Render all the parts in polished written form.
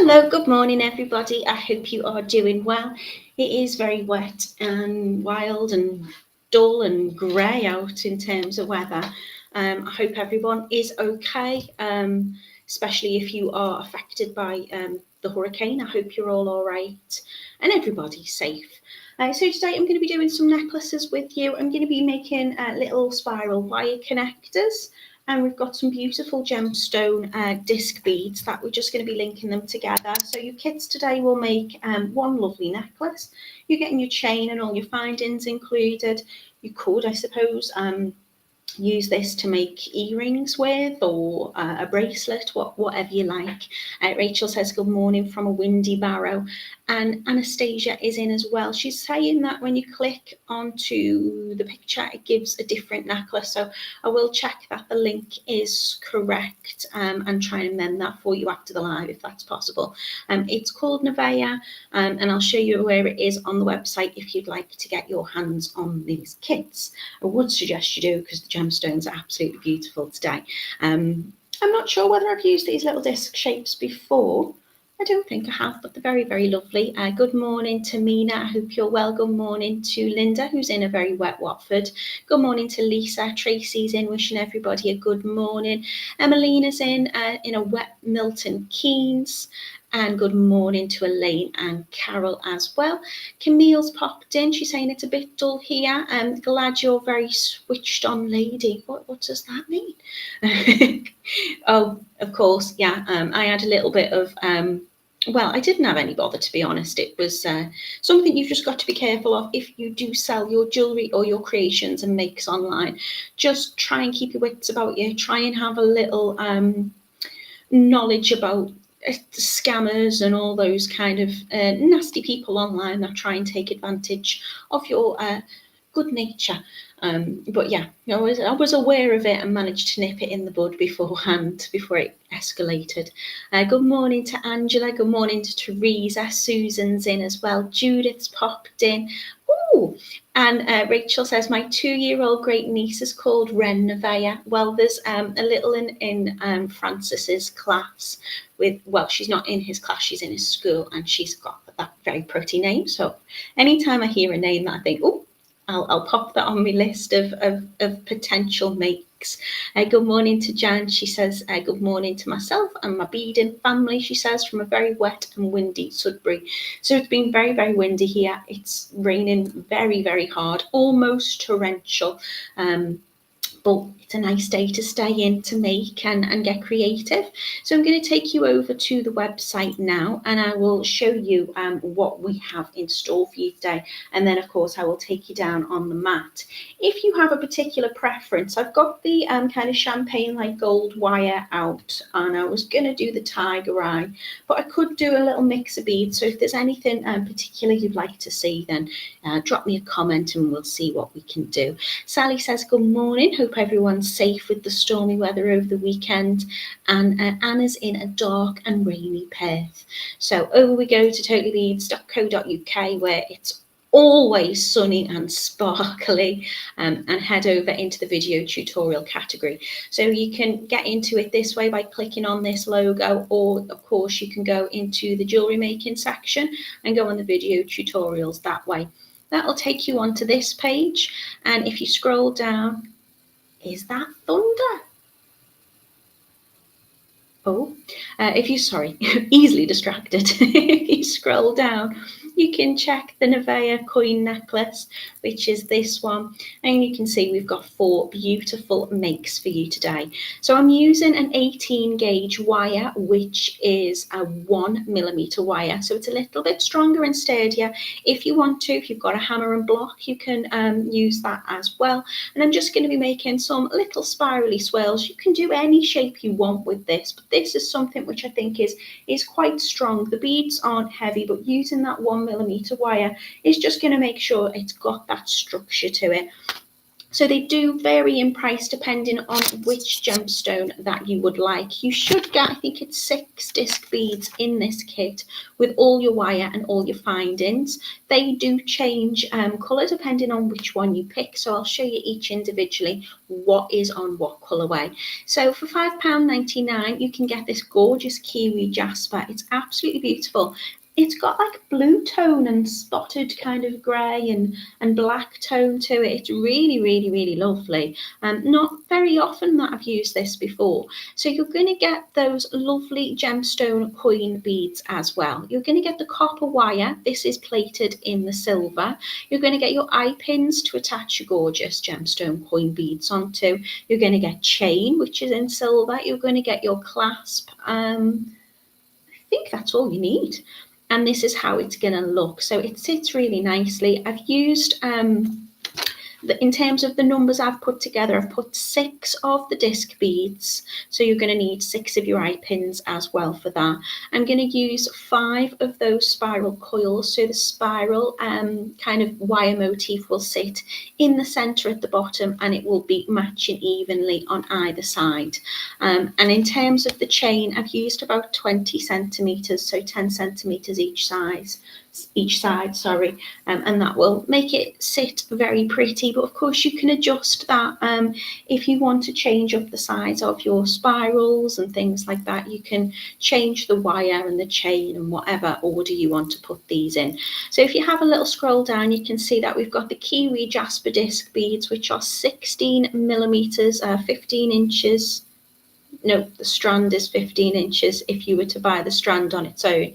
Hello, good morning everybody. I hope you are doing well. It is very wet and wild and dull and grey out in terms of weather. I hope everyone is okay, especially if you are affected by the hurricane. I hope you're all right and everybody's safe. So today I'm going to be doing some necklaces with you. I'm going to be making little spiral wire connectors. And we've got some beautiful gemstone disc beads that we're just going to be linking them together. So your kits today will make one lovely necklace. You're getting your chain and all your findings included. You could, I suppose, use this to make earrings with, or a bracelet, whatever you like. Rachel says good morning from a windy Barrow, and Anastasia is in as well. She's saying that when you click onto the picture it gives a different necklace, so I will check that the link is correct and try and amend that for you after the live if that's possible. It's called Nevaeh, and I'll show you where it is on the website if you'd like to get your hands on these kits. I would suggest you do because the gemstones are absolutely beautiful today. I'm not sure whether I've used these little disc shapes before. I don't think I have, but they're very, very lovely. Good morning to Mina. I hope you're well. Good morning to Linda, who's in a very wet Watford. Good morning to Lisa. Tracy's in, wishing everybody a good morning. Emmalina's in a wet Milton Keynes. And good morning to Elaine and Carol as well. Camille's popped in. She's saying it's a bit dull here. I'm glad you're very switched on, lady. What does that mean? Oh, of course, yeah. I had a little bit of well, I didn't have any bother, to be honest. It was something you've just got to be careful of if you do sell your jewellery or your creations and makes online. Just try and keep your wits about you. Try and have a little knowledge about scammers and all those kind of nasty people online that try and take advantage of your good nature. But yeah, I was aware of it and managed to nip it in the bud beforehand, before it escalated. Good morning to Angela. Good morning to Teresa. Susan's in as well. Judith's popped in. Ooh, and Rachel says, my 2-year-old great niece is called Ren Nevaeh. Well, there's a little in Francis's class with, well, she's not in his class, she's in his school, and she's got that very pretty name. So anytime I hear a name that I think, oh, I'll pop that on my list of potential makes. Good morning to Jan. She says, good morning to myself and my beading family, she says, from a very wet and windy Sudbury. So it's been very, very windy here. It's raining very, very hard, almost torrential. But it's a nice day to stay in to make and get creative. So I'm going to take you over to the website now, and I will show you what we have in store for you today. And then, of course, I will take you down on the mat. If you have a particular preference, I've got the kind of champagne like gold wire out, and I was going to do the tiger eye, but I could do a little mix of beads. So if there's anything particular you'd like to see, then drop me a comment and we'll see what we can do. Sally says, good morning. Hope everyone's safe with the stormy weather over the weekend. And Anna's in a dark and rainy Perth. So over we go to totallybeads.co.uk, where it's always sunny and sparkly, and head over into the video tutorial category. So you can get into it this way by clicking on this logo, or of course you can go into the jewelry making section and go on the video tutorials that way. That'll take you onto this page, and if you scroll down, is that thunder? Oh, if you, sorry, easily distracted. If you scroll down, you can check the Nevaeh coin necklace, which is this one. And you can see we've got 4 beautiful makes for you today. So I'm using an 18 gauge wire, which is a 1mm wire. So it's a little bit stronger and sturdier. If you want to, if you've got a hammer and block, you can use that as well. And I'm just going to be making some little spirally swirls. You can do any shape you want with this, but this is something which I think is quite strong. The beads aren't heavy, but using that 1mm wire is just going to make sure it's got that structure to it. So they do vary in price depending on which gemstone that you would like. You should get, I think it's 6 disc beads in this kit with all your wire and all your findings. They do change colour depending on which one you pick. So I'll show you each individually what is on what colourway. So for £5.99 you can get this gorgeous kiwi jasper. It's absolutely beautiful. It's got like blue tone and spotted kind of grey and black tone to it. It's really, really, really lovely. Not very often that I've used this before. So you're going to get those lovely gemstone coin beads as well. You're going to get the copper wire. This is plated in the silver. You're going to get your eye pins to attach your gorgeous gemstone coin beads onto. You're going to get chain, which is in silver. You're going to get your clasp. I think that's all you need. And this is how it's going to look. So it sits really nicely. I've used in terms of the numbers I've put together, I've put 6 of the disc beads. So you're going to need 6 of your eye pins as well for that. I'm going to use 5 of those spiral coils. So the spiral kind of wire motif will sit in the center at the bottom and it will be matching evenly on either side. And in terms of the chain, I've used about 20 centimeters, so 10 centimeters each side, and that will make it sit very pretty. But of course you can adjust that if you want to change up the size of your spirals and things like that. You can change the wire and the chain and whatever order you want to put these in. So if you have a little scroll down, you can see that we've got the kiwi jasper disc beads, which are 16 millimeters, 15 inches. No, the strand is 15 inches if you were to buy the strand on its own.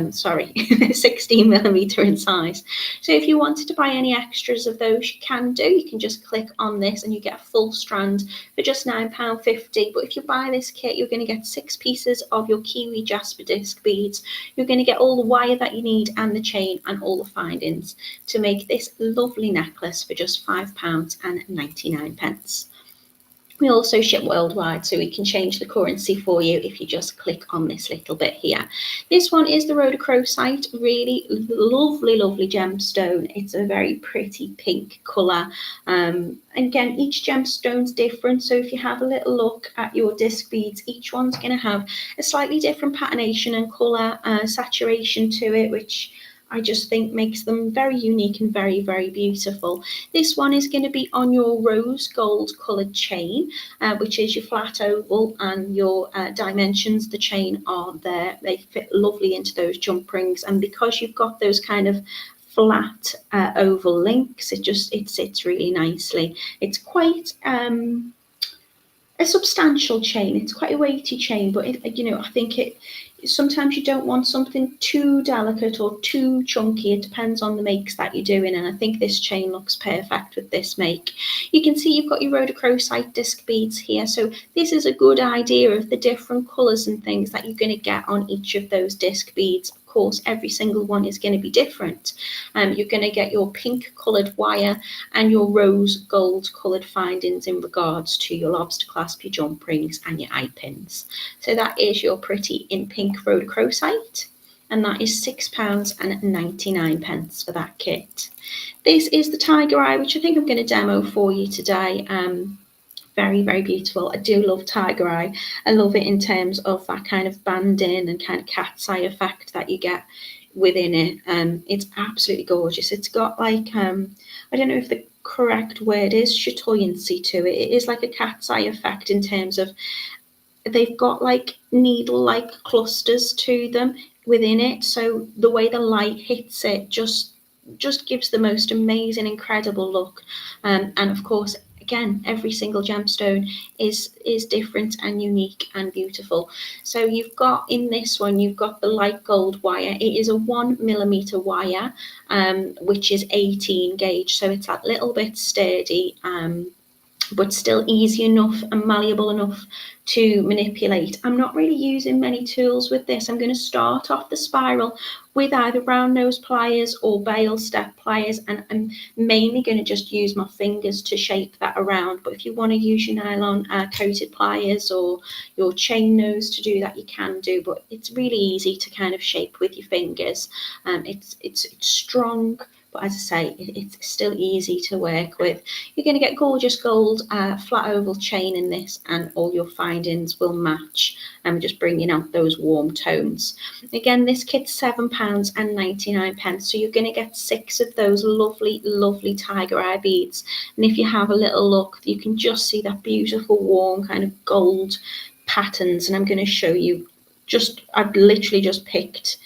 16 millimeter in size. So if you wanted to buy any extras of those, you can do. You can just click on this and you get a full strand for just £9.50. But if you buy this kit, you're going to get 6 pieces of your kiwi jasper disc beads. You're going to get all the wire that you need and the chain and all the findings to make this lovely necklace for just £5.99. We also ship worldwide, so we can change the currency for you if you just click on this little bit here. This one is the rhodochrosite, really lovely, lovely gemstone. It's a very pretty pink colour. Again, each gemstone's different, so if you have a little look at your disc beads, each one's going to have a slightly different patternation and colour saturation to it, which I just think makes them very unique and very, very beautiful. This one is going to be on your rose gold coloured chain, which is your flat oval, and your dimensions, the chain are there. They fit lovely into those jump rings, and because you've got those kind of flat oval links, it sits really nicely. It's quite a substantial chain. It's quite a weighty chain, but I think sometimes you don't want something too delicate or too chunky. It depends on the makes that you're doing, and I think this chain looks perfect with this make. You can see you've got your rhodochrosite disc beads here, so this is a good idea of the different colours and things that you're going to get on each of those disc beads. Of course, every single one is going to be different. You're going to get your pink coloured wire and your rose gold coloured findings in regards to your lobster clasp, your jump rings and your eye pins. So that is your pretty in pink rhodochrosite, and that is £6.99 for that kit. This is the tiger eye, which I think I'm going to demo for you today. Very, very beautiful. I do love tiger eye. I love it in terms of that kind of banding and kind of cat's eye effect that you get within it. It's absolutely gorgeous. It's got like I don't know if the correct word is chatoyancy to it. It is like a cat's eye effect in terms of they've got like needle-like clusters to them within it. So the way the light hits it just gives the most amazing, incredible look. And of course, again, every single gemstone is different and unique and beautiful. So you've got in this one, you've got the light gold wire. It is a 1 millimeter wire, which is 18 gauge. So it's that little bit sturdy, but still easy enough and malleable enough to manipulate. I'm not really using many tools with this. I'm going to start off the spiral with either round nose pliers or bail step pliers, and I'm mainly going to just use my fingers to shape that around. But if you want to use your nylon coated pliers or your chain nose to do that, you can do, but it's really easy to kind of shape with your fingers. It's strong but as I say, it's still easy to work with. You're going to get gorgeous gold flat oval chain in this, and all your findings will match, just bringing out those warm tones. Again, this kit's £7.99, so you're going to get 6 of those lovely tiger eye beads. And if you have a little look, you can just see that beautiful warm kind of gold patterns. And I'm going to show you, I've literally just picked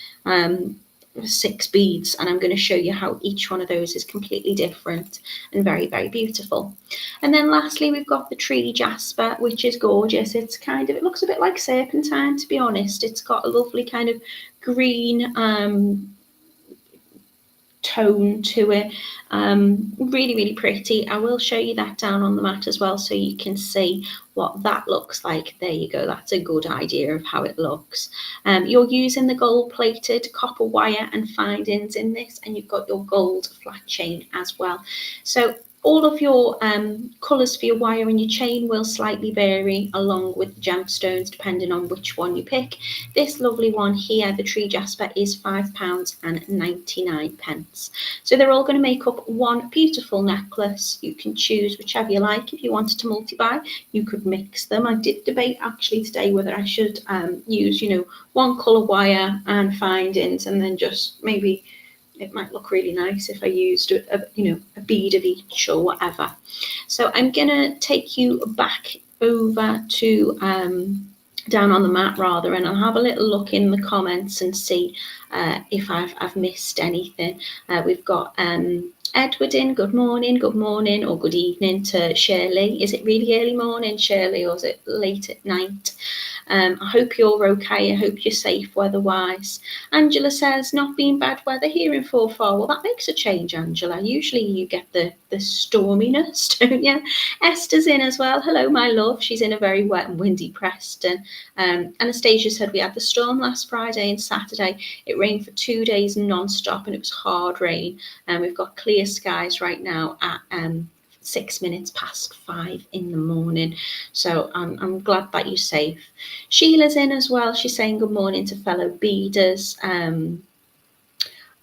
6 beads, and I'm going to show you how each one of those is completely different and very beautiful. And then lastly, we've got the tree jasper, which is gorgeous. It looks a bit like serpentine, to be honest. It's got a lovely kind of green tone to it. Really pretty. I will show you that down on the mat as well, so you can see what that looks like. There you go, that's a good idea of how it looks. You're using the gold plated copper wire and findings in this, and you've got your gold flat chain as well. So all of your colours for your wire and your chain will slightly vary along with the gemstones, depending on which one you pick. This lovely one here, the tree jasper, is £5.99. So they're all going to make up one beautiful necklace. You can choose whichever you like. If you wanted to multi-buy, you could mix them. I did debate actually today whether I should use, one colour wire and findings, and then just maybe it might look really nice if I used a bead of each or whatever. So I'm gonna take you back over to down on the mat rather, and I'll have a little look in the comments and see if I've missed anything. We've got Edward in, good morning, or good evening to Shirley. Is it really early morning, Shirley, or is it late at night? I hope you're okay. I hope you're safe weather-wise. Angela says, not being bad weather here in Forfar. Well, that makes a change, Angela. Usually you get the storminess, don't you? Esther's in as well. Hello, my love. She's in a very wet and windy Preston. Anastasia said we had the storm last Friday and Saturday. It rained for 2 days non-stop, and it was hard rain. And we've got clear skies right now at 6 minutes past 5 in the morning. So I'm glad that you're safe. Sheila's in as well. She's saying good morning to fellow beaders.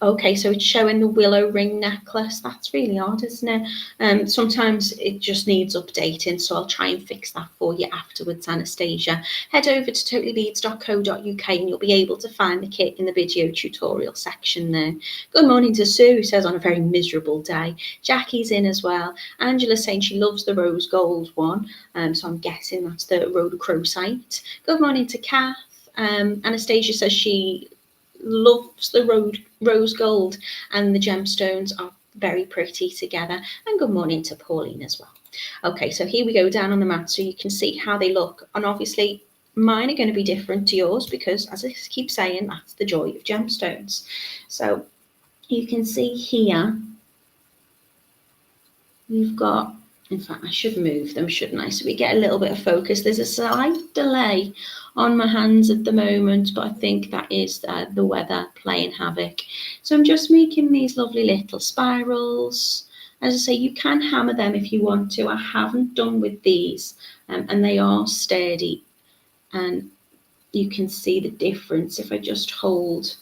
Okay, so it's showing the willow ring necklace. That's really odd, isn't it? Sometimes it just needs updating, so I'll try and fix that for you afterwards, Anastasia. Head over to totallybeads.co.uk and you'll be able to find the kit in the video tutorial section there. Good morning to Sue, who says on a very miserable day. Jackie's in as well. Angela's saying she loves the rose gold one, so I'm guessing that's the rhodochrosite. Good morning to Kath. Anastasia says she loves the rose gold, and the gemstones are very pretty together. And good morning to Pauline as well. Okay, so here we go down on the mat so you can see how they look, and obviously mine are going to be different to yours because, as I keep saying, that's the joy of gemstones. So you can see here we've got, in fact I should move them, shouldn't I, so we get a little bit of focus. There's a slight delay on my hands at the moment, but I think that is the weather playing havoc. So I'm just making these lovely little spirals. As I say, you can hammer them if you want to. I haven't done with these, and they are sturdy, and you can see the difference if I just hold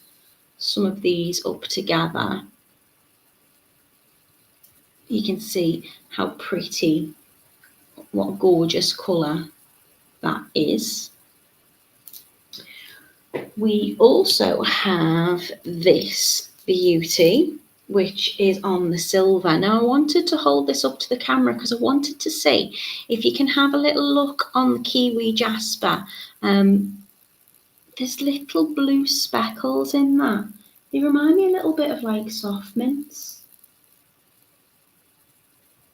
some of these up together. You can see how pretty, what a gorgeous colour that is. We also have this beauty, which is on the silver. Now I wanted to hold this up to the camera because I wanted to see if you can have a little look on the kiwi jasper. There's little blue speckles in that. They remind me a little bit of like soft mints.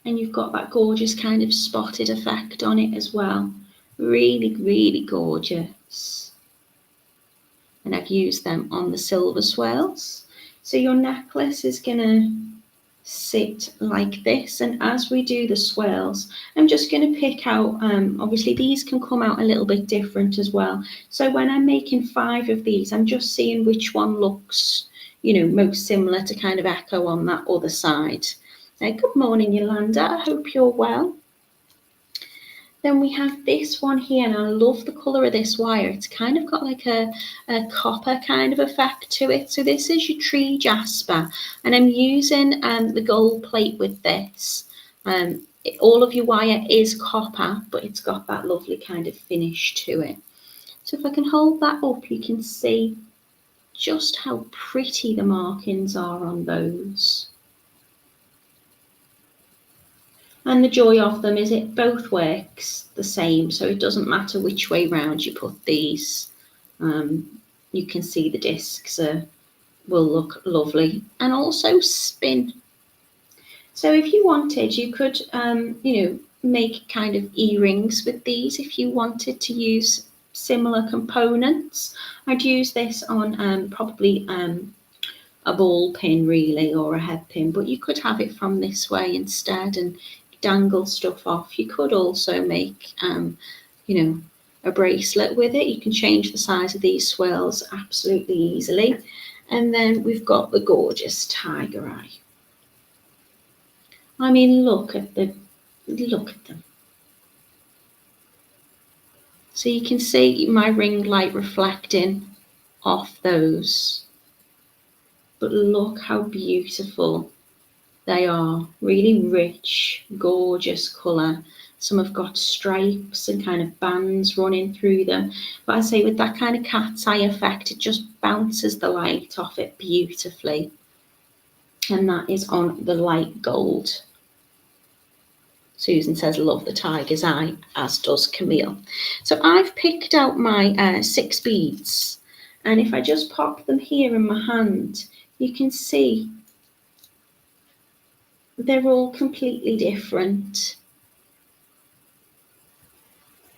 And you've got that gorgeous kind of spotted effect on it as well. Really gorgeous. And I've used them on the silver swirls. So your necklace is gonna sit like this, and as we do the swirls, I'm just gonna pick out, obviously these can come out a little bit different as well. So when I'm making 5 of these, I'm just seeing which one looks, most similar to kind of echo on that other side. Good morning, Yolanda, I hope you're well. Then we have this one here, and I love the colour of this wire. It's kind of got like a copper kind of effect to it. So this is your tree jasper, and I'm using the gold plate with this. All of your wire is copper, but it's got that lovely kind of finish to it. So if I can hold that up, you can see just how pretty the markings are on those. And the joy of them is it both works the same, so it doesn't matter which way round you put these. You can see the discs will look lovely and also spin. So if you wanted, you could, make kind of earrings with these if you wanted to use similar components. I'd use this on probably a ball pin really, or a head pin, but you could have it from this way instead and dangle stuff off. You could also make, a bracelet with it. You can change the size of these swirls absolutely easily. And then we've got the gorgeous tiger eye. I mean, look at them. So you can see my ring light reflecting off those. But look how beautiful they are. Really rich, gorgeous colour. Some have got stripes and kind of bands running through them. But I say with that kind of cat's eye effect, it just bounces the light off it beautifully. And that is on the light gold. Susan says, love the tiger's eye, as does Camille. So I've picked out my 6 beads. And if I just pop them here in my hand, you can see they're all completely different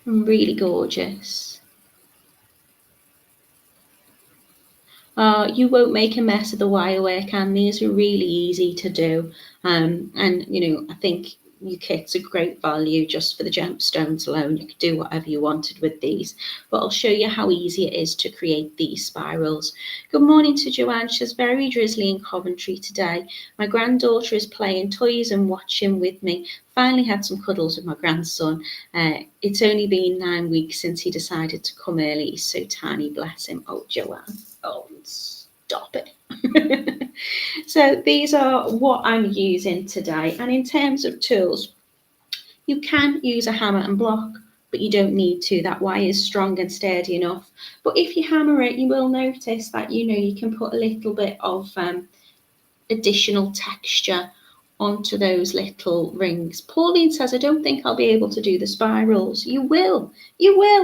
and really gorgeous. You won't make a mess of the wire work, and these are really easy to do. And I think your kit's a great value just for the gemstones alone. You could do whatever you wanted with these, but I'll show you how easy it is to create these spirals. Good morning to Joanne. She's very drizzly in Coventry today. My granddaughter is playing toys and watching with me. Finally had some cuddles with my grandson. It's only been 9 weeks since he decided to come early. He's so tiny, bless him. Oh, Joanne. Oh, stop it. So these are what I'm using today. And in terms of tools, you can use a hammer and block, but you don't need to. That wire is strong and sturdy enough. But if you hammer it, you will notice that, you can put a little bit of additional texture onto those little rings. Pauline says, I don't think I'll be able to do the spirals. You will.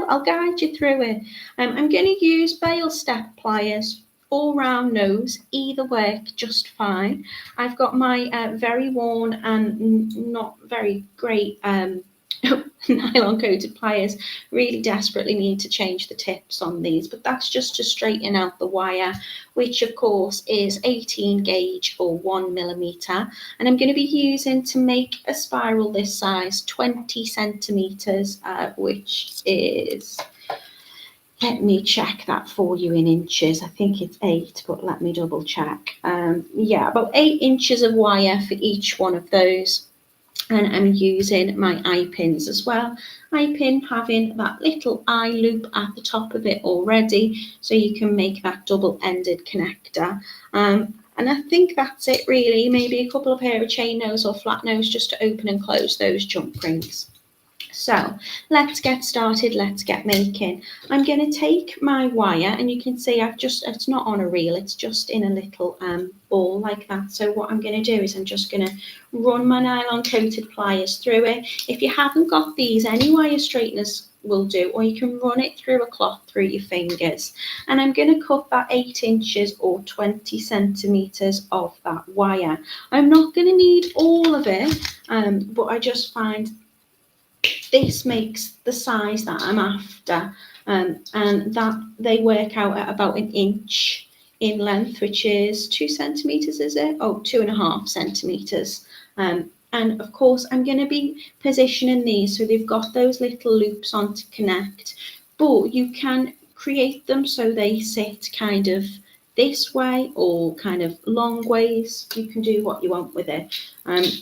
I'll guide you through it. I'm going to use bail step pliers, all round nose, either work just fine. I've got my very worn and not very great nylon coated pliers. Really desperately need to change the tips on these, but that's just to straighten out the wire, which of course is 18 gauge or 1 millimeter, and I'm going to be using, to make a spiral this size, 20 centimeters, which is, let me check that for you in inches. I think it's 8, but let me double check. About 8 inches of wire for each one of those. And I'm using my eye pins as well. Eye pin having that little eye loop at the top of it already, so you can make that double-ended connector. And I think that's it really. Maybe a couple of pair of chain nose or flat nose just to open and close those jump rings. So let's get started, let's get making. I'm going to take my wire, and you can see it's not on a reel, it's just in a little ball like that. So what I'm going to do is I'm just going to run my nylon coated pliers through it. If you haven't got these, any wire straighteners will do, or you can run it through a cloth through your fingers. And I'm going to cut that 8 inches or 20 centimeters of that wire. I'm not going to need all of it, but I just find this makes the size that I'm after, and that they work out at about 1 inch in length, which is 2 centimeters, is it? Oh, 2.5 centimeters. And of course, I'm going to be positioning these so they've got those little loops on to connect, but you can create them so they sit kind of this way or kind of long ways. You can do what you want with it.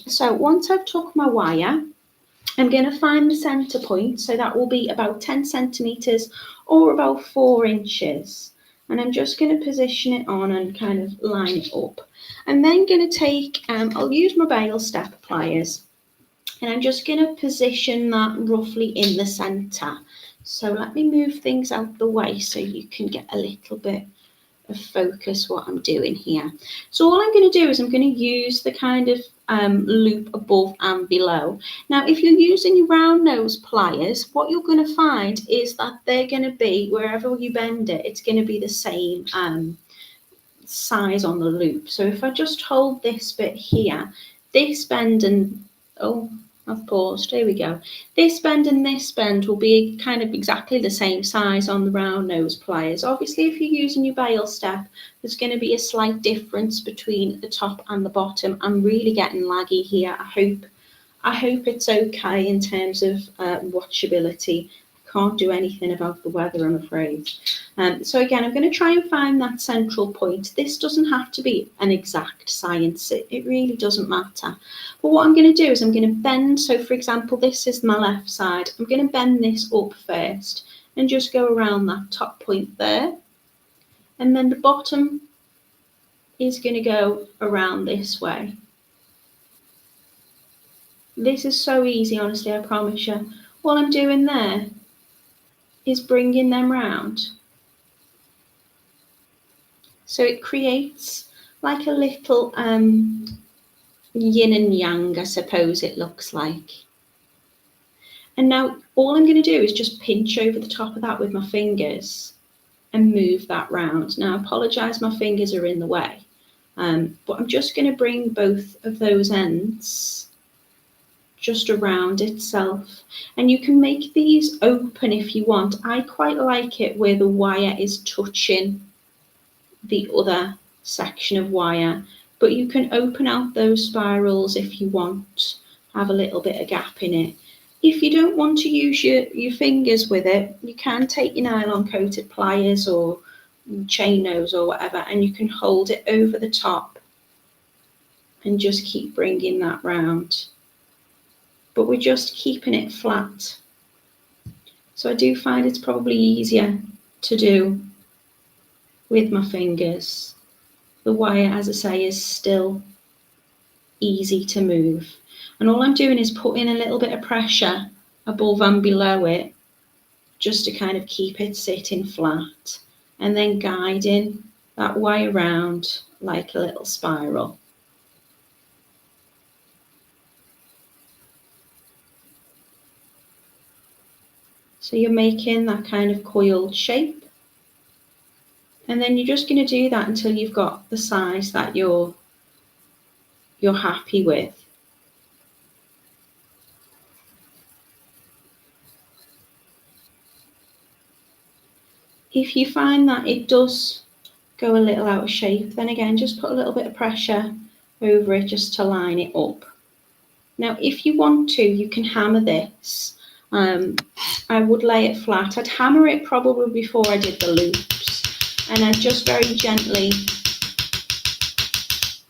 So once I've took my wire, I'm going to find the centre point, so that will be about 10 centimetres or about 4 inches. And I'm just going to position it on and kind of line it up. I'm then going to take, I'll use my bail step pliers, and I'm just going to position that roughly in the centre. So let me move things out the way so you can get a little bit of focus what I'm doing here. So all I'm going to do is I'm going to use the kind of loop above and below. Now, if you're using your round nose pliers, what you're going to find is that they're going to be, wherever you bend it, it's going to be the same size on the loop. So if I just hold this bit here, this bend and, oh, I've paused, here we go. This bend and this bend will be kind of exactly the same size on the round nose pliers. Obviously, if you're using your bail step, there's going to be a slight difference between the top and the bottom. I'm really getting laggy here. I hope it's okay in terms of watchability. Can't do anything about the weather, I'm afraid. So again, I'm going to try and find that central point. This doesn't have to be an exact science. It really doesn't matter. But what I'm going to do is I'm going to bend. So for example, this is my left side. I'm going to bend this up first and just go around that top point there. And then the bottom is going to go around this way. This is so easy, honestly, I promise you. What I'm doing there is bringing them round. So it creates like a little yin and yang, I suppose it looks like. And now all I'm going to do is just pinch over the top of that with my fingers and move that round. Now I apologise, my fingers are in the way, but I'm just going to bring both of those ends just around itself. And you can make these open if you want. I quite like it where the wire is touching the other section of wire, but you can open out those spirals if you want, have a little bit of gap in it. If you don't want to use your fingers with it, you can take your nylon coated pliers or chain nose or whatever, and you can hold it over the top and just keep bringing that round. But we're just keeping it flat. So I do find it's probably easier to do with my fingers. The wire, as I say, is still easy to move. And all I'm doing is putting a little bit of pressure above and below it, just to kind of keep it sitting flat, and then guiding that wire round like a little spiral. So you're making that kind of coiled shape. And then you're just going to do that until you've got the size that you're happy with. If you find that it does go a little out of shape, then again, just put a little bit of pressure over it just to line it up. Now, if you want to, you can hammer this. I would lay it flat. I'd hammer it probably before I did the loops, and I'd just very gently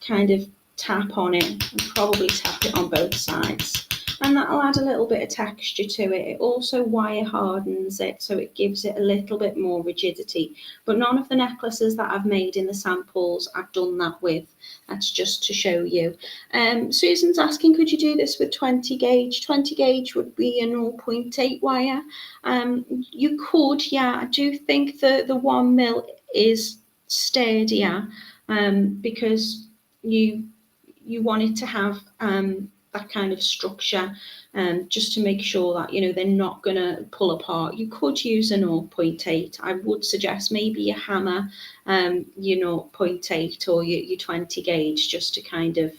kind of tap on it, and probably tap it on both sides. And that'll add a little bit of texture to it. It also wire hardens it, so it gives it a little bit more rigidity. But none of the necklaces that I've made in the samples I've done that with. That's just to show you. Susan's asking, could you do this with 20 gauge? 20 gauge would be a 0.8 wire. You could, yeah. I do think the 1 mil is sturdier, because you want it to have that kind of structure, just to make sure that, you know, they're not going to pull apart. You could use a 0.8. I would suggest maybe you hammer your 0.8 or your 20 gauge, just to kind of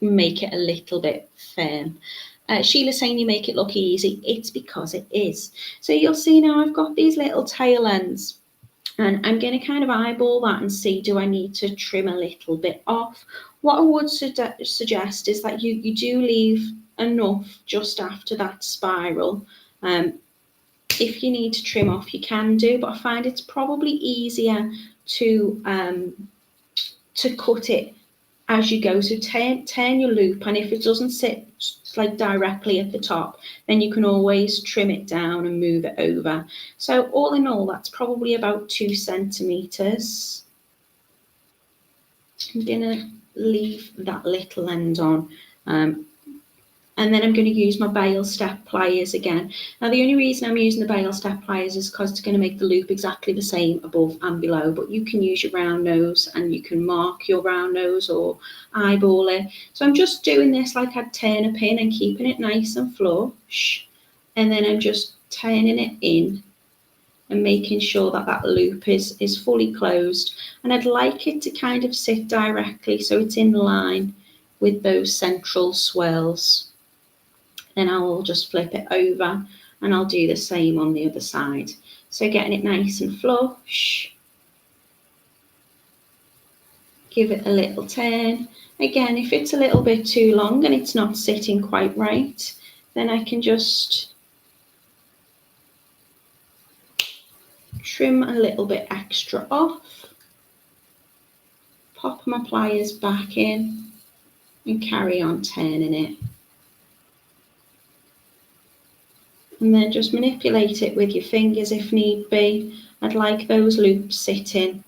make it a little bit firm. Sheila saying you make it look easy. It's because it is. So you'll see now I've got these little tail ends, and I'm going to kind of eyeball that and see, do I need to trim a little bit off? What I would suggest is that you do leave enough just after that spiral. If you need to trim off, you can do, but I find it's probably easier to cut it as you go. So turn your loop, and if it doesn't sit like directly at the top, then you can always trim it down and move it over. So all in all, that's probably about 2 centimeters. I'm gonna leave that little end on. And then I'm going to use my bail step pliers again. Now the only reason I'm using the bail step pliers is because it's going to make the loop exactly the same above and below, but you can use your round nose and you can mark your round nose or eyeball it. So I'm just doing this like I'd turn a pin and keeping it nice and flush, and then I'm just turning it in and making sure that that loop is fully closed, and I'd like it to kind of sit directly so it's in line with those central swirls. Then I'll just flip it over and I'll do the same on the other side. So getting it nice and flush. Give it a little turn. Again, if it's a little bit too long and it's not sitting quite right, then I can just trim a little bit extra off. Pop my pliers back in and carry on turning it. And then just manipulate it with your fingers if need be. I'd like those loops sitting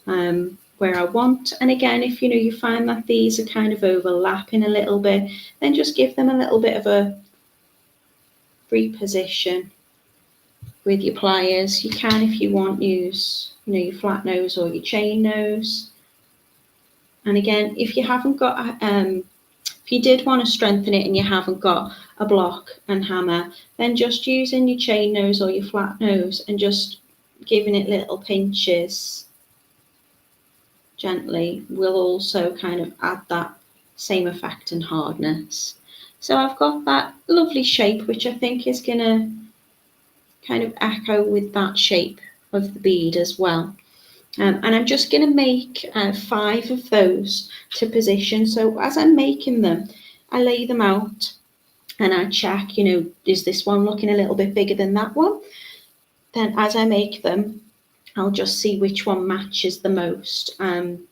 where I want. And again, if you find that these are kind of overlapping a little bit, then just give them a little bit of a reposition with your pliers. You can, if you want, use your flat nose or your chain nose. And again, if you haven't got if you did want to strengthen it and you haven't got a block and hammer, then just using your chain nose or your flat nose and just giving it little pinches gently will also kind of add that same effect and hardness. So I've got that lovely shape, which I think is going to kind of echo with that shape of the bead as well. And I'm just going to make 5 of those to position. So as I'm making them, I lay them out and I check, is this one looking a little bit bigger than that one? Then as I make them, I'll just see which one matches the most. And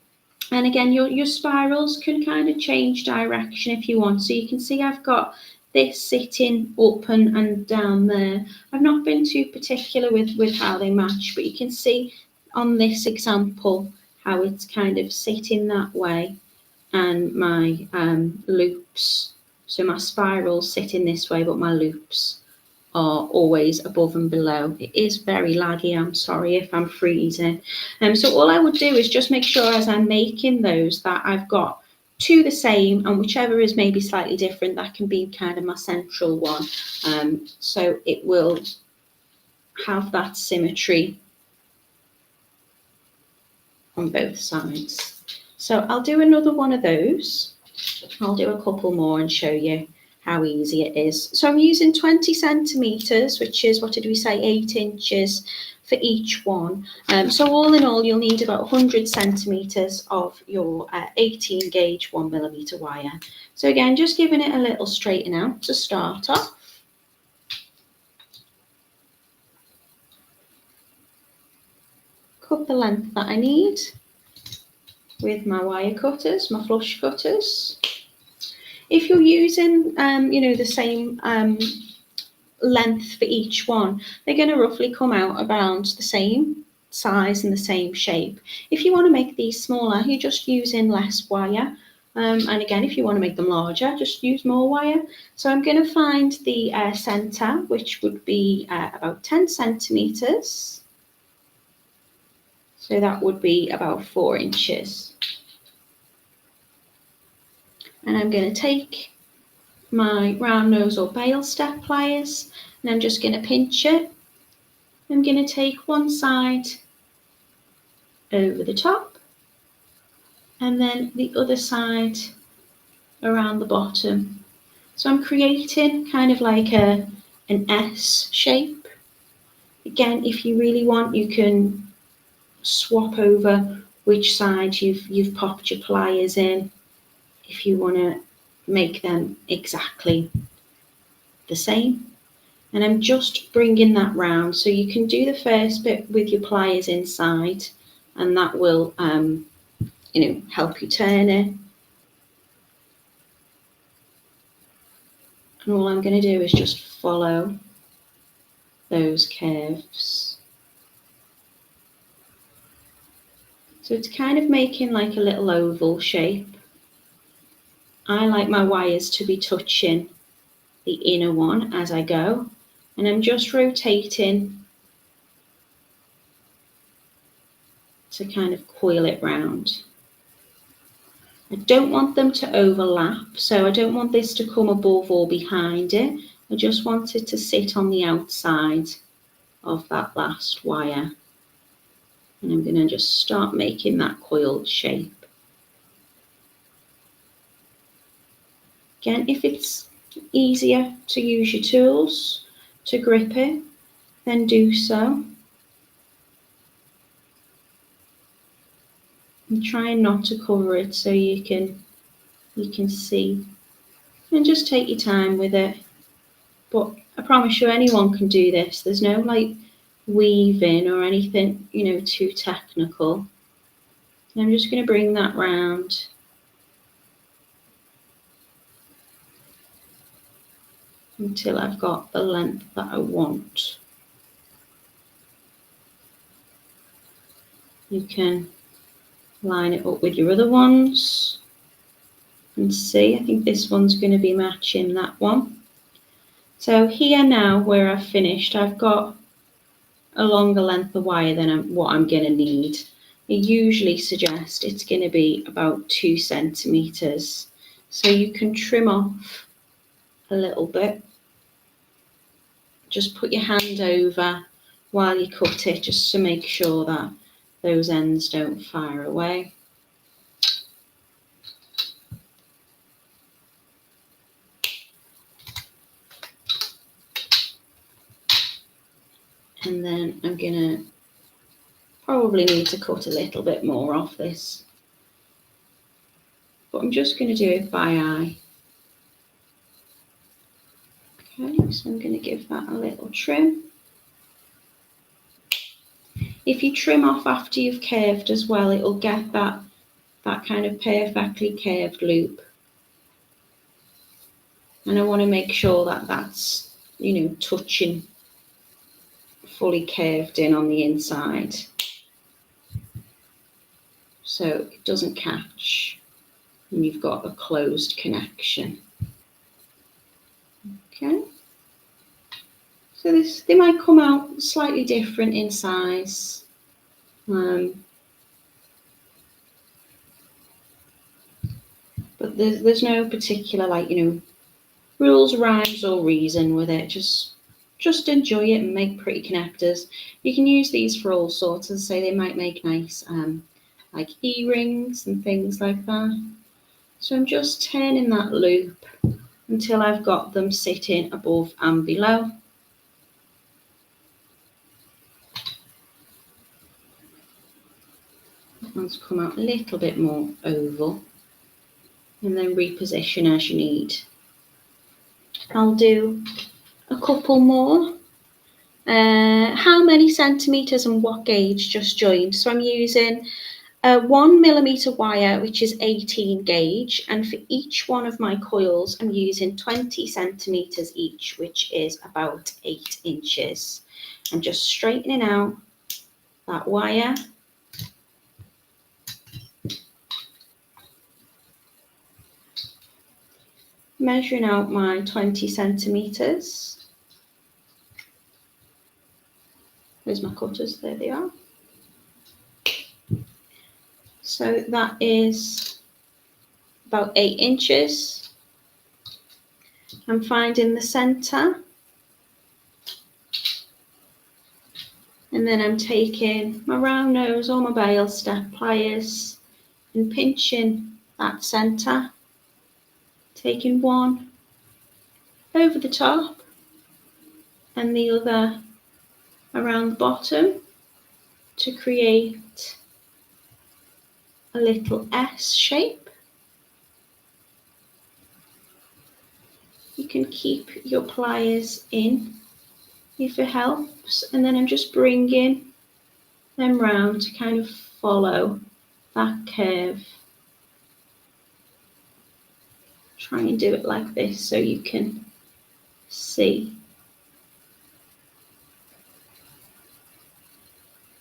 again, your spirals can kind of change direction if you want. So you can see I've got this sitting up and down there. I've not been too particular with how they match, but you can see on this example how it's kind of sitting that way, and my loops, so my spirals sitting this way, but my loops are always above and below. It is very laggy, I'm sorry if I'm freezing. So all I would do is just make sure as I'm making those that I've got 2 the same, and whichever is maybe slightly different, that can be kind of my central one. So it will have that symmetry on both sides. So I'll do another one of those. I'll do a couple more and show you how easy it is. So I'm using 20 centimeters, which is, what did we say, 8 inches for each one. So all in all, you'll need about 100 centimeters of your 18 gauge 1mm wire. So again, just giving it a little straighten out to start off. Cut the length that I need with my wire cutters, my flush cutters. If you're using, the same length for each one, they're going to roughly come out around the same size and the same shape. If you want to make these smaller, you're just using less wire. And again, if you want to make them larger, just use more wire. So I'm going to find the centre, which would be about 10 centimeters. So that would be about 4 inches. And I'm going to take my round nose or bail step pliers, and I'm just going to pinch it. I'm going to take one side over the top and then the other side around the bottom. So I'm creating kind of like an S shape. Again, if you really want, you can swap over which side you've popped your pliers in if you want to make them exactly the same. And I'm just bringing that round, so you can do the first bit with your pliers inside, and that will help you turn it. And all I'm going to do is just follow those curves. So it's kind of making like a little oval shape. I like my wires to be touching the inner one as I go, and I'm just rotating to kind of coil it round. I don't want them to overlap, so I don't want this to come above or behind it. I just want it to sit on the outside of that last wire. And I'm going to just start making that coiled shape. Again, if it's easier to use your tools to grip it, then do so. And try not to cover it so you can see. And just take your time with it. But I promise you, anyone can do this. There's no like weaving or anything, too technical. And I'm just going to bring that round. Until I've got the length that I want. You can line it up with your other ones and see. I think this one's going to be matching that one. So here now, where I've finished, I've got a longer length of wire than what I'm going to need. I usually suggest it's going to be about 2 centimeters. So you can trim off a little bit. Just put your hand over while you cut it, just to make sure that those ends don't fire away. And then I'm gonna probably need to cut a little bit more off this, but I'm just gonna do it by eye. Okay, so I'm gonna give that a little trim. If you trim off after you've curved as well, it'll get that kind of perfectly curved loop. And I want to make sure that that's, touching, fully curved in on the inside, so it doesn't catch and you've got a closed connection. Okay, so they might come out slightly different in size. But there's no particular rules, rhymes or reason with it. Just enjoy it and make pretty connectors. You can use these for all sorts. As I say, they might make nice like earrings and things like that. So I'm just turning that loop until I've got them sitting above and below. That one's come out a little bit more oval, and then reposition as you need. I'll do a couple more. How many centimeters and what gauge just joined? So I'm using a 1mm wire, which is 18 gauge, and for each one of my coils I'm using 20 centimeters each, which is about 8 inches. I'm just straightening out that wire. Measuring out my 20 centimeters. There's my cutters, there they are. So that is about 8 inches. I'm finding the center. And then I'm taking my round nose or my bail step pliers and pinching that center. Taking one over the top and the other around the bottom to create a little S shape. You can keep your pliers in if it helps, and then I'm just bringing them round to kind of follow that curve. Try and do it like this so you can see.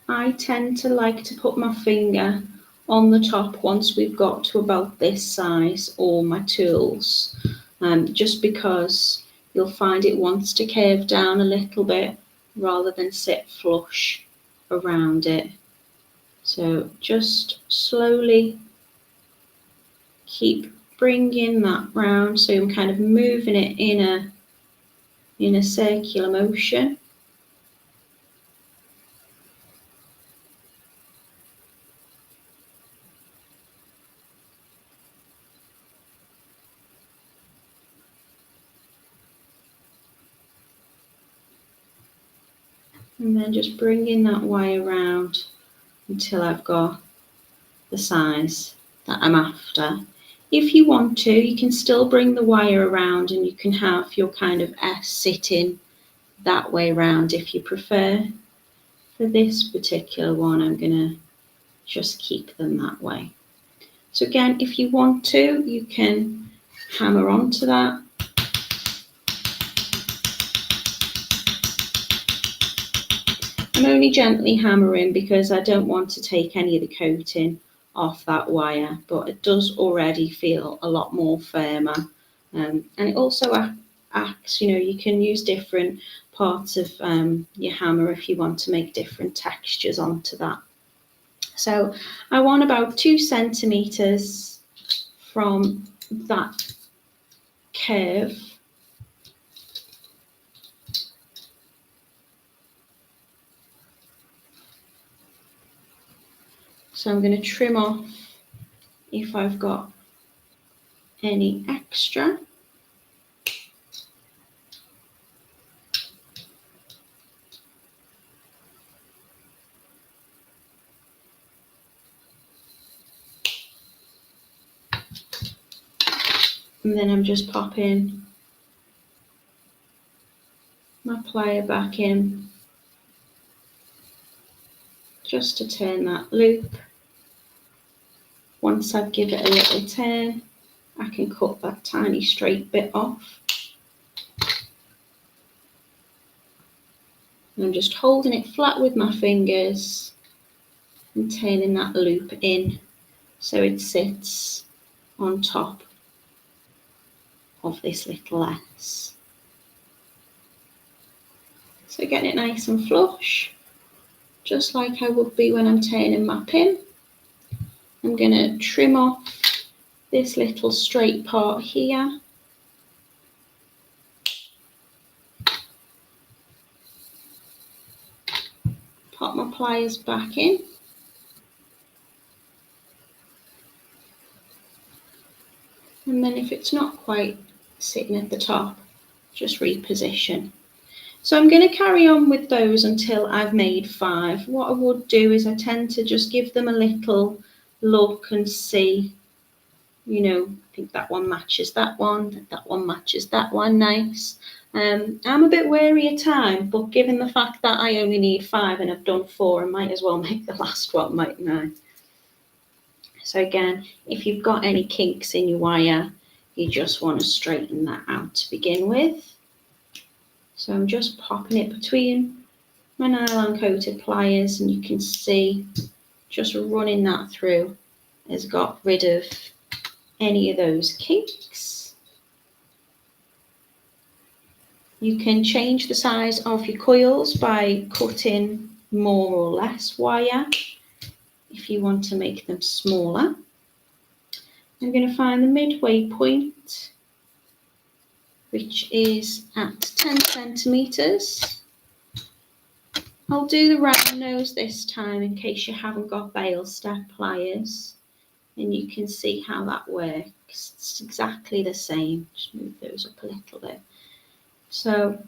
I tend to like to put my finger on the top once we've got to about this size, or my tools, just because you'll find it wants to curve down a little bit rather than sit flush around it. So just slowly keep bringing that round, so I'm kind of moving it in a circular motion. And then just bringing that wire around until I've got the size that I'm after. If you want to, you can still bring the wire around and you can have your kind of S sitting that way round if you prefer. For this particular one, I'm going to just keep them that way. So again, if you want to, you can hammer onto that. I'm only gently hammering because I don't want to take any of the coating off that wire, but it does already feel a lot more firmer. And it also acts, you can use different parts of your hammer if you want to make different textures onto that. So I want about 2 centimetres from that curve. So I'm going to trim off if I've got any extra. And then I'm just popping my plier back in just to turn that loop. Once I give it a little turn, I can cut that tiny straight bit off. And I'm just holding it flat with my fingers and turning that loop in so it sits on top of this little S. So getting it nice and flush, just like I would be when I'm turning my pin. I'm going to trim off this little straight part here. Pop my pliers back in. And then if it's not quite sitting at the top, just reposition. So I'm going to carry on with those until I've made 5. What I would do is I tend to just give them a little look and see, I think that one matches that one matches that one, nice. I'm a bit wary of time, but given the fact that I only need 5 and I've done 4, I might as well make the last one, mightn't I? So again, if you've got any kinks in your wire, you just want to straighten that out to begin with. So I'm just popping it between my nylon coated pliers, and you can see just running that through has got rid of any of those kinks. You can change the size of your coils by cutting more or less wire if you want to make them smaller. I'm going to find the midway point, which is at 10 centimetres. I'll do the round nose this time in case you haven't got bail step pliers, and you can see how that works. It's exactly the same. Just move those up a little bit. So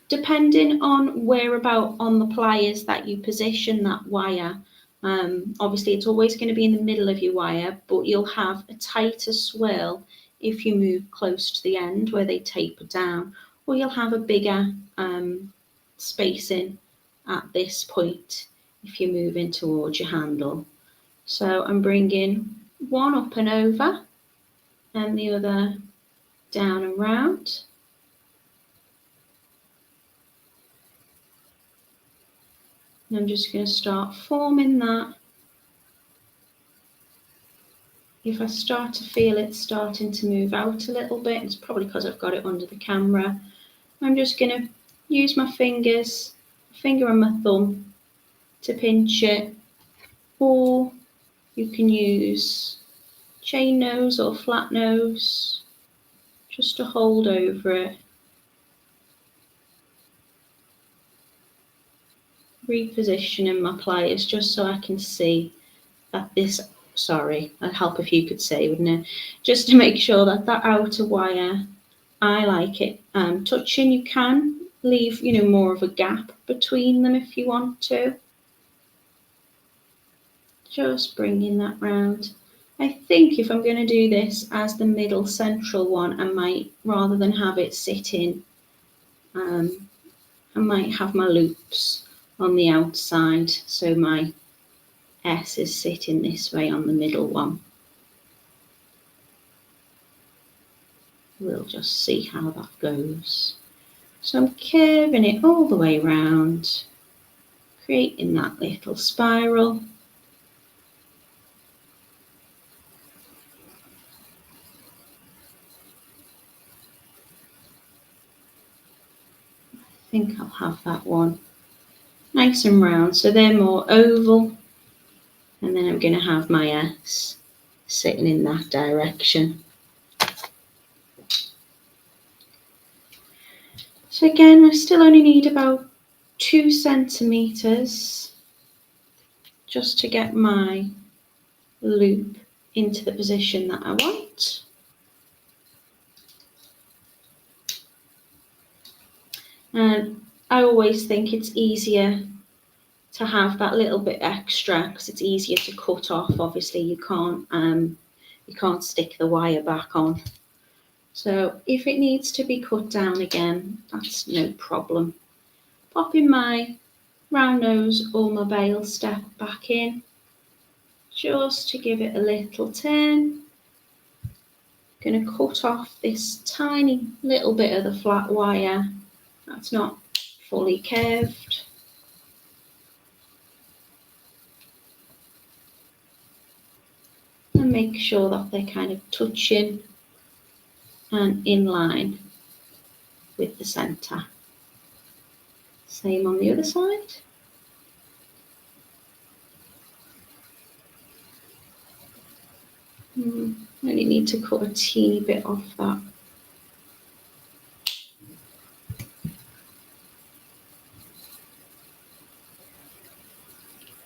depending on whereabout on the pliers that you position that wire, obviously it's always going to be in the middle of your wire, but you'll have a tighter swirl if you move close to the end where they taper down, or you'll have a bigger spacing at this point if you're moving towards your handle. So I'm bringing one up and over and the other down and round. And I'm just going to start forming that. If I start to feel it starting to move out a little bit, it's probably because I've got it under the camera. I'm just going to use my fingers, finger and my thumb, to pinch it, or you can use chain nose or flat nose just to hold over it. Repositioning my pliers just so I can see that this, sorry, I'd help if you could say, wouldn't it? Just to make sure that that outer wire, I like it touching. You can leave, more of a gap between them if you want to. Just bringing that round. I think if I'm going to do this as the middle central one, I might, rather than have it sitting, I might have my loops on the outside, so my S is sitting this way on the middle one. We'll just see how that goes. So I'm curving it all the way around, creating that little spiral. I think I'll have that one nice and round, so they're more oval, and then I'm going to have my S sitting in that direction. So again, I still only need about 2 centimeters just to get my loop into the position that I want. And I always think it's easier to have that little bit extra because it's easier to cut off. Obviously, you can't stick the wire back on. So if it needs to be cut down again, that's no problem. Popping my round nose or my bail step back in, just to give it a little turn. Going to cut off this tiny little bit of the flat wire that's not fully curved. And make sure that they're kind of touching and in line with the centre. Same on the other side. Only need to cut a teeny bit off that.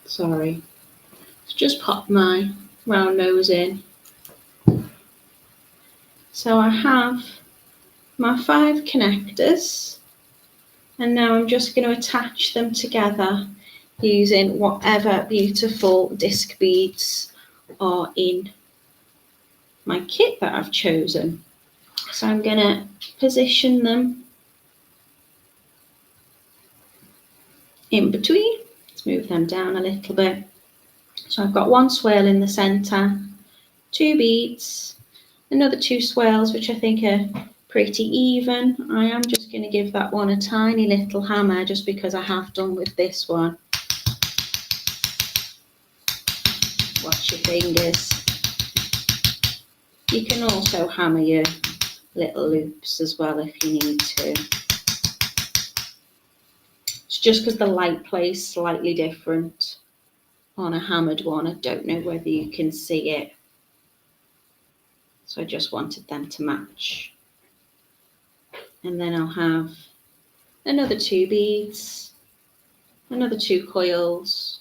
Sorry. Just pop my round nose in. So I have my 5 connectors, and now I'm just going to attach them together using whatever beautiful disc beads are in my kit that I've chosen. So I'm going to position them in between. Let's move them down a little bit. So I've got 1 swirl in the centre, 2 beads, another 2 swirls, which I think are pretty even. I am just going to give that one a tiny little hammer, just because I have done with this one. Watch your fingers. You can also hammer your little loops as well if you need to. It's just because the light plays slightly different on a hammered one. I don't know whether you can see it. So I just wanted them to match. And then I'll have another 2 beads, another 2 coils,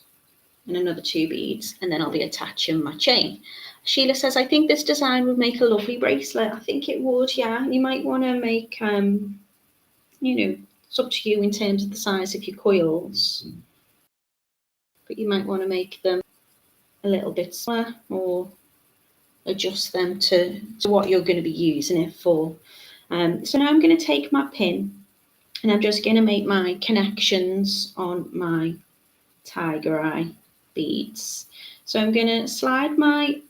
and another 2 beads, and then I'll be attaching my chain. Sheila says, I think this design would make a lovely bracelet. I think it would, yeah. You might want to make, it's up to you in terms of the size of your coils, but you might want to make them a little bit smaller or adjust them to what you're going to be using it for. So now I'm going to take my pin and I'm just going to make my connections on my tiger eye beads. So I'm going to slide my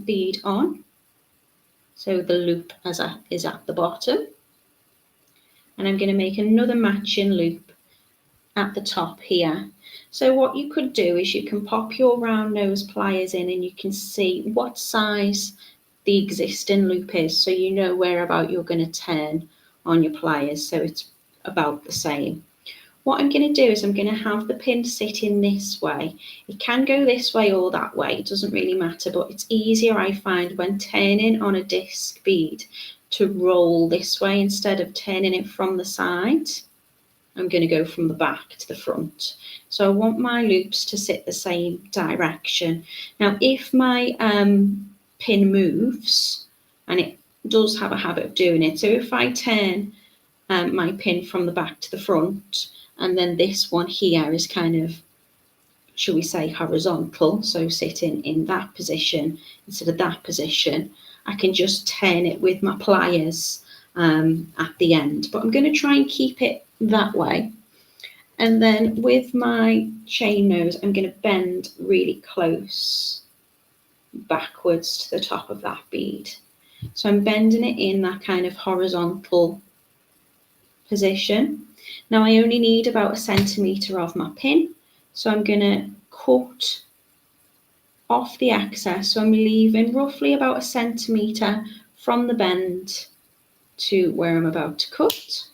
bead on, so the loop is at the bottom, and I'm going to make another matching loop at the top here. So what you could do is you can pop your round nose pliers in and you can see what size the existing loop is, so you know where about you're going to turn on your pliers, so it's about the same. What I'm going to do is I'm going to have the pin sit in this way. It can go this way or that way, it doesn't really matter, but it's easier, I find, when turning on a disc bead to roll this way instead of turning it from the side. I'm going to go from the back to the front. So I want my loops to sit the same direction. Now, if my pin moves, and it does have a habit of doing it, so if I turn my pin from the back to the front, and then this one here is kind of, shall we say, horizontal, so sitting in that position instead of that position, I can just turn it with my pliers at the end. But I'm going to try and keep it that way. And then with my chain nose, I'm going to bend really close backwards to the top of that bead. So I'm bending it in that kind of horizontal position. Now I only need about 1 centimetre of my pin, so I'm going to cut off the excess. So I'm leaving roughly about 1 centimetre from the bend to where I'm about to cut.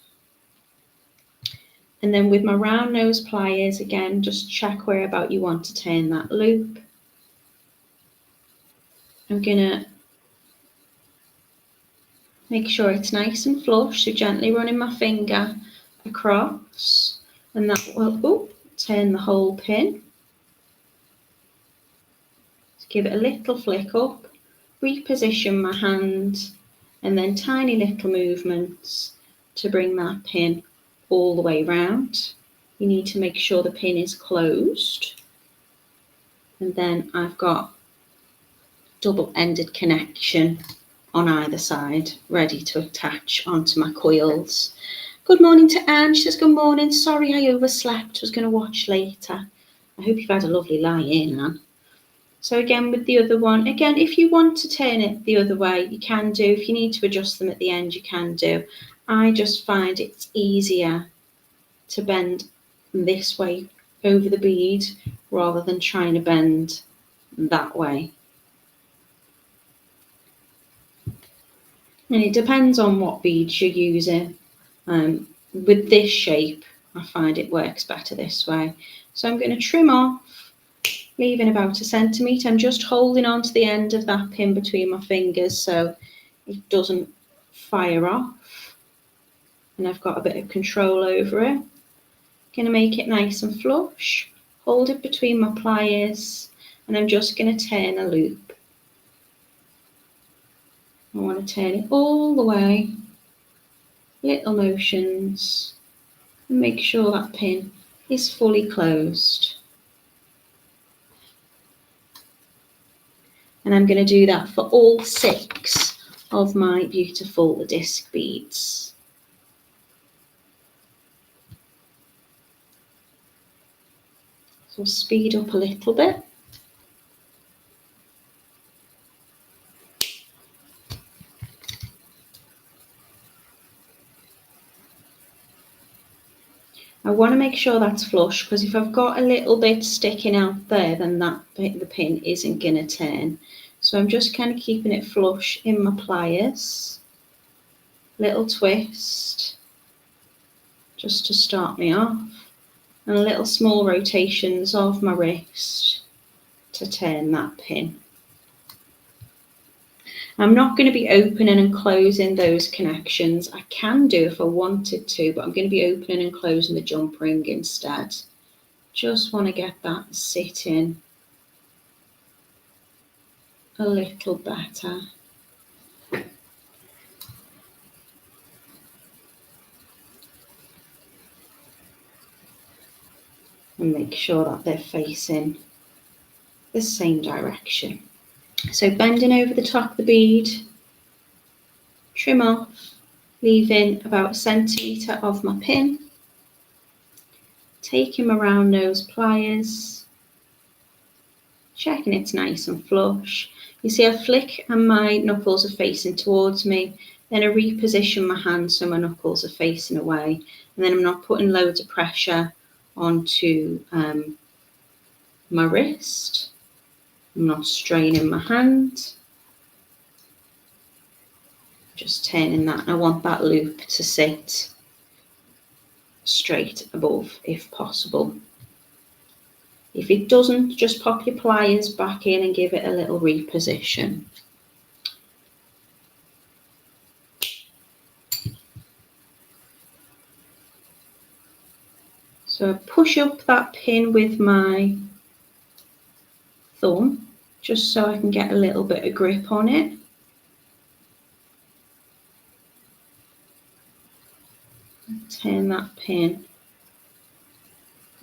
And then with my round nose pliers, again, just check where about you want to turn that loop. I'm going to make sure it's nice and flush, so gently running my finger across, and that will turn the whole pin. So give it a little flick up, reposition my hand, and then tiny little movements to bring that pin all the way round. You need to make sure the pin is closed, and then I've got double-ended connection on either side ready to attach onto my coils. Good morning to Anne. She says, good morning, sorry I overslept, was going to watch later. I hope you've had a lovely lie in, Anne. So again with the other one, again if you want to turn it the other way you can do, if you need to adjust them at the end you can do. I just find it's easier to bend this way over the bead rather than trying to bend that way. And it depends on what beads you're using. With this shape, I find it works better this way. So I'm going to trim off, leaving about 1 centimetre. I'm just holding on to the end of that pin between my fingers so it doesn't fire off. And I've got a bit of control over it. Going to make it nice and flush, hold it between my pliers, and I'm just going to turn a loop. I want to turn it all the way, little motions, and make sure that pin is fully closed. And I'm going to do that for all 6 of my beautiful disc beads. So I'll speed up a little bit. I want to make sure that's flush, because if I've got a little bit sticking out there, then that bit, the pin isn't going to turn. So I'm just kind of keeping it flush in my pliers. Little twist, just to start me off, and little small rotations of my wrist to turn that pin. I'm not going to be opening and closing those connections. I can do if I wanted to, but I'm going to be opening and closing the jump ring instead. Just want to get that sitting a little better. And make sure that they're facing the same direction. So bending over the top of the bead, trim off, leaving about 1 centimetre of my pin, taking my round nose pliers, checking it's nice and flush. You see I flick and my knuckles are facing towards me, then I reposition my hand so my knuckles are facing away, and then I'm not putting loads of pressure onto my wrist. I'm not straining my hand. Just turning that. I want that loop to sit straight above if possible. If it doesn't, just pop your pliers back in and give it a little reposition. So I push up that pin with my thumb, just so I can get a little bit of grip on it. Turn that pin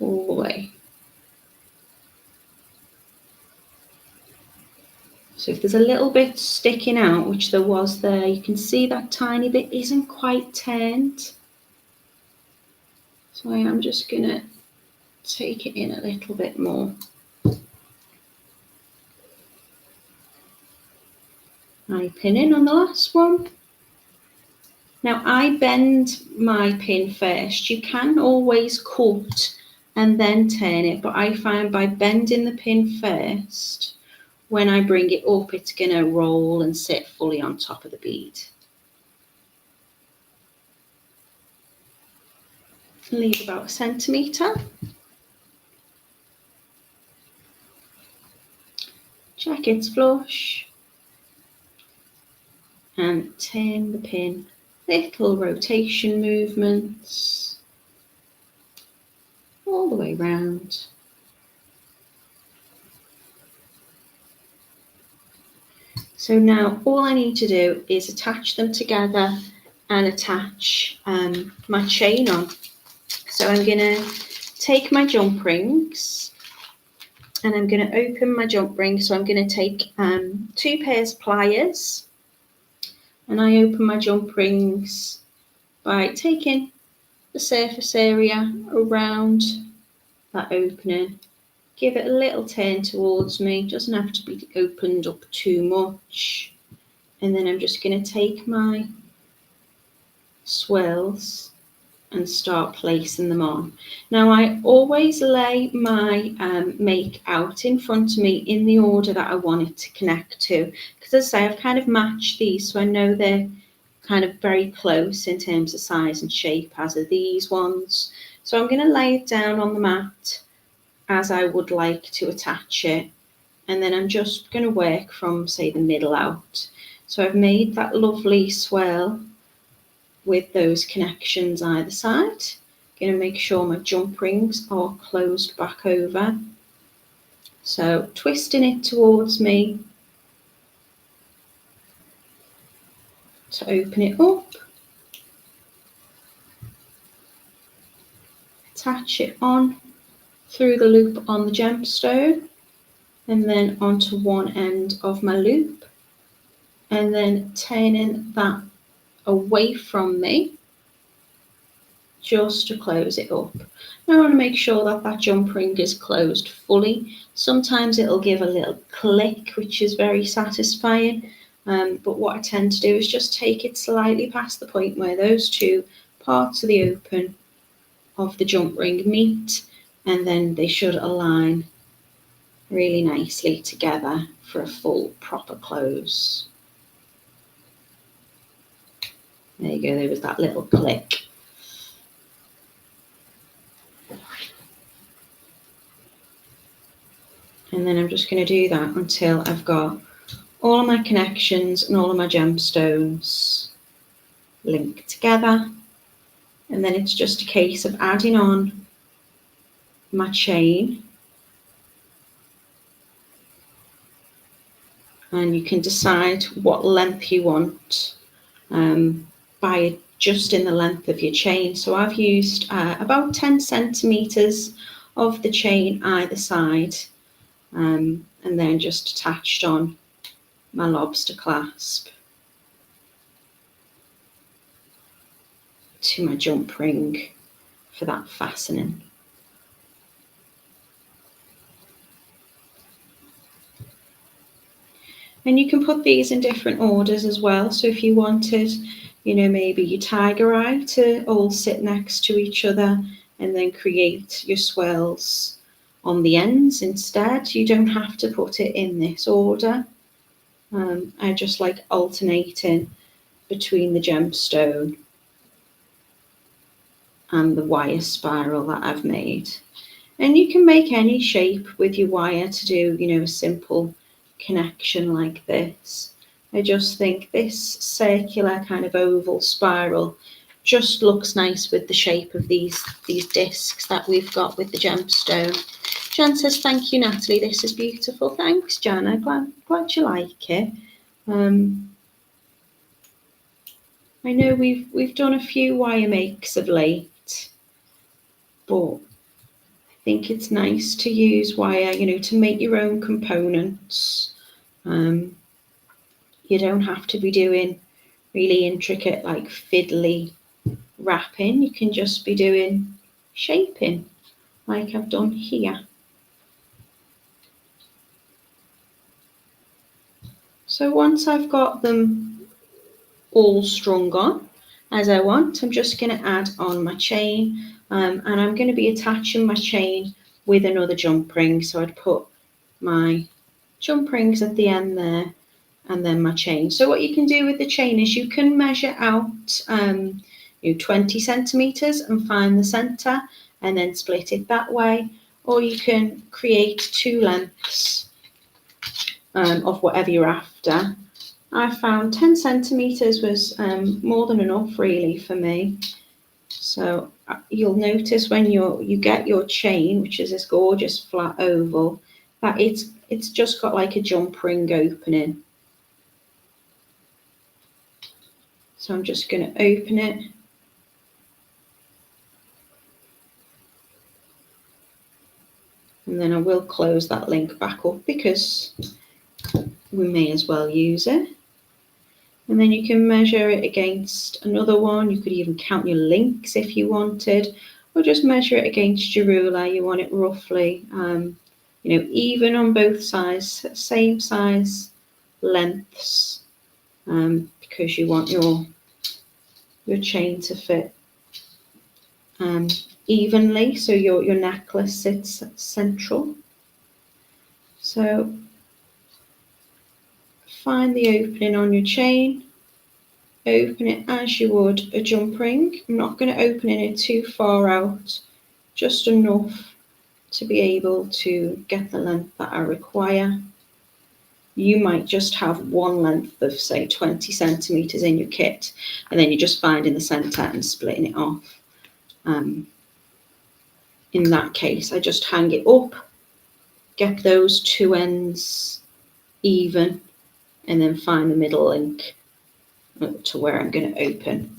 all the way. So if there's a little bit sticking out, which there was there, you can see that tiny bit isn't quite turned. So I am just going to take it in a little bit more. I pin in on the last one. Now I bend my pin first. You can always cut and then turn it, but I find by bending the pin first, when I bring it up, it's going to roll and sit fully on top of the bead. Leave about 1 centimetre. Check it's flush. And turn the pin. Little rotation movements all the way round. So now all I need to do is attach them together and attach my chain on. So I'm going to take my jump rings and I'm going to open my jump ring. So I'm going to take 2 pairs of pliers, and I open my jump rings by taking the surface area around that opening. Give it a little turn towards me, doesn't have to be opened up too much. And then I'm just going to take my swirls and start placing them on. Now I always lay my make out in front of me in the order that I want it to connect to, because as I say, I've kind of matched these, so I know they're kind of very close in terms of size and shape as are these ones. So I'm going to lay it down on the mat as I would like to attach it, and then I'm just going to work from, say, the middle out. So I've made that lovely swirl with those connections either side. Going to make sure my jump rings are closed back over. So twisting it towards me to open it up. Attach it on through the loop on the gemstone and then onto one end of my loop, and then turning that away from me just to close it up. Now I want to make sure that that jump ring is closed fully. Sometimes it'll give a little click, which is very satisfying, but what I tend to do is just take it slightly past the point where those 2 parts of the open of the jump ring meet, and then they should align really nicely together for a full proper close. There you go, there was that little click. And then I'm just going to do that until I've got all of my connections and all of my gemstones linked together. And then it's just a case of adding on my chain. And you can decide what length you want by adjusting the length of your chain. So I've used about 10 centimetres of the chain either side, and then just attached on my lobster clasp to my jump ring for that fastening. And you can put these in different orders as well. So if you wanted, maybe your tiger eye to all sit next to each other, and then create your swirls on the ends instead. You don't have to put it in this order. I just like alternating between the gemstone and the wire spiral that I've made. And you can make any shape with your wire to do, a simple connection like this. I just think this circular kind of oval spiral just looks nice with the shape of these discs that we've got with the gemstone. Jan says, thank you, Natalie. This is beautiful. Thanks, Jan. I'm glad you like it. I know we've done a few wire makes of late, but I think it's nice to use wire, to make your own components. You don't have to be doing really intricate, like fiddly wrapping. You can just be doing shaping, like I've done here. So once I've got them all strung on as I want, I'm just going to add on my chain, and I'm going to be attaching my chain with another jump ring. So I'd put my jump rings at the end there, and then my chain. So what you can do with the chain is you can measure out 20 centimeters and find the center and then split it that way, or you can create two lengths of whatever you're after. I found 10 centimeters was more than enough really for me. So you'll notice when you get your chain, which is this gorgeous flat oval, that it's just got like a jump ring opening. So I'm just going to open it. And then I will close that link back up because we may as well use it. And then you can measure it against another one. You could even count your links if you wanted, or just measure it against your ruler. You want it roughly, even on both sides, same size lengths, because you want your chain to fit evenly, so your necklace sits central. So find the opening on your chain, open it as you would a jump ring. I'm not going to open it too far out, just enough to be able to get the length that I require. You might just have one length of, say, 20 centimeters in your kit, and then you just find in the center and splitting it off. In that case, I just hang it up, get those two ends even, and then find the middle link to where I'm going to open.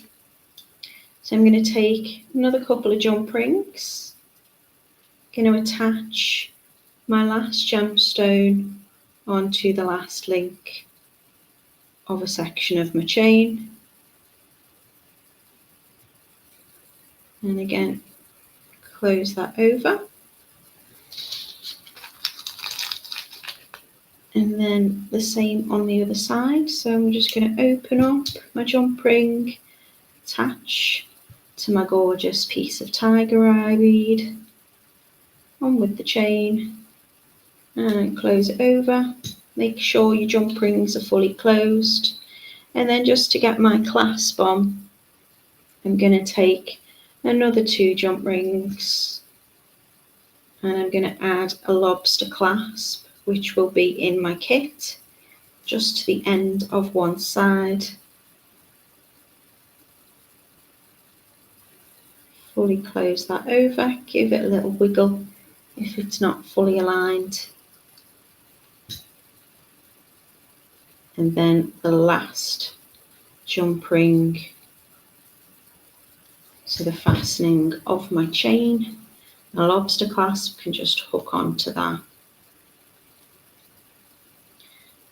So I'm going to take another couple of jump rings, going to attach my last gemstone onto the last link of a section of my chain, and again close that over, and then the same on the other side. So I'm just going to open up my jump ring, attach to my gorgeous piece of tiger eye bead, on with the chain, and close it over. Make sure your jump rings are fully closed, and then just to get my clasp on, I'm going to take another two jump rings, and I'm going to add a lobster clasp, which will be in my kit, just to the end of one side. Fully close that over, give it a little wiggle if it's not fully aligned. And then the last jump ring to the fastening of my chain. A lobster clasp can just hook onto that.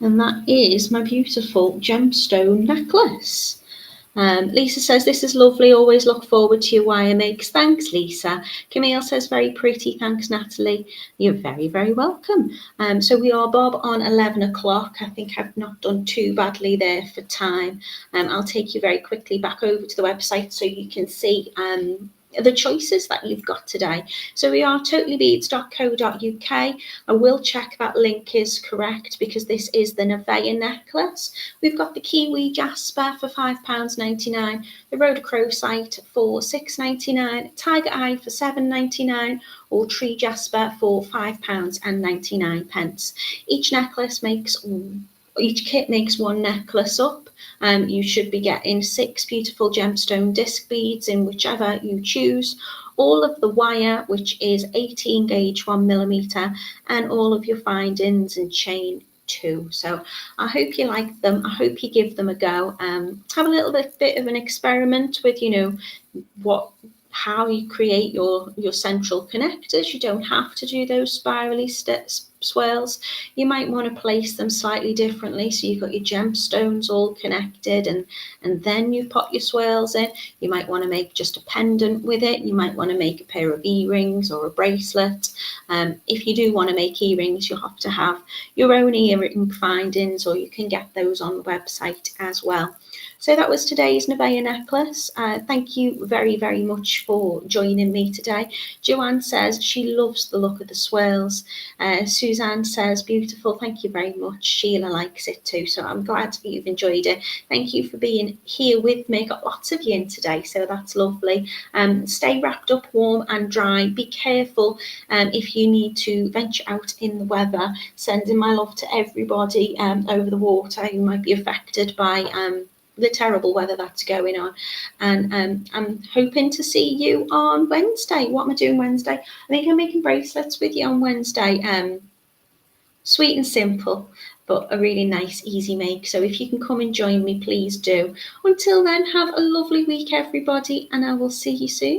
And that is my beautiful gemstone necklace. Lisa says, this is lovely, always look forward to your wire makes. Thanks, Lisa. Camille says, very pretty. Thanks, Natalie. You're very, very welcome. So we are, Bob, on 11 o'clock. I think I've not done too badly there for time. I'll take you very quickly back over to the website so you can see the choices that you've got today. So we are totallybeads.co.uk. I will check that link is correct, because this is the Nevaeh necklace. We've got the Kiwi Jasper for £5.99, the rhodochrosite for £6.99, Tiger Eye for £7.99, or Tree Jasper for £5.99. Each kit makes one necklace up. You should be getting 6 beautiful gemstone disc beads in whichever you choose, all of the wire, which is 18 gauge 1mm, and all of your findings and chain too. So I hope you like them. I hope you give them a go. Have a little bit of an experiment with, how you create your central connectors. You don't have to do those spirally swirls. You might want to place them slightly differently, so you've got your gemstones all connected, and then you pop your swirls in. You might want to make just a pendant with it. You might want to make a pair of earrings or a bracelet. If you do want to make earrings, you'll have to have your own earring findings, or you can get those on the website as well. So that was today's Nevaeh necklace. Thank you very, very much for joining me today. Joanne says she loves the look of the swirls. Suzanne says, beautiful, thank you very much. Sheila likes it too, so I'm glad that you've enjoyed it. Thank you for being here with me. Got lots of you in today, so that's lovely. Stay wrapped up warm and dry. Be careful if you need to venture out in the weather. Sending my love to everybody over the water who might be affected by the terrible weather that's going on. And I'm hoping to see you on Wednesday. What am I doing Wednesday? I think I'm making bracelets with you on Wednesday. Sweet and simple, but a really nice, easy make. So if you can come and join me, please do. Until then, have a lovely week, everybody, and I will see you soon.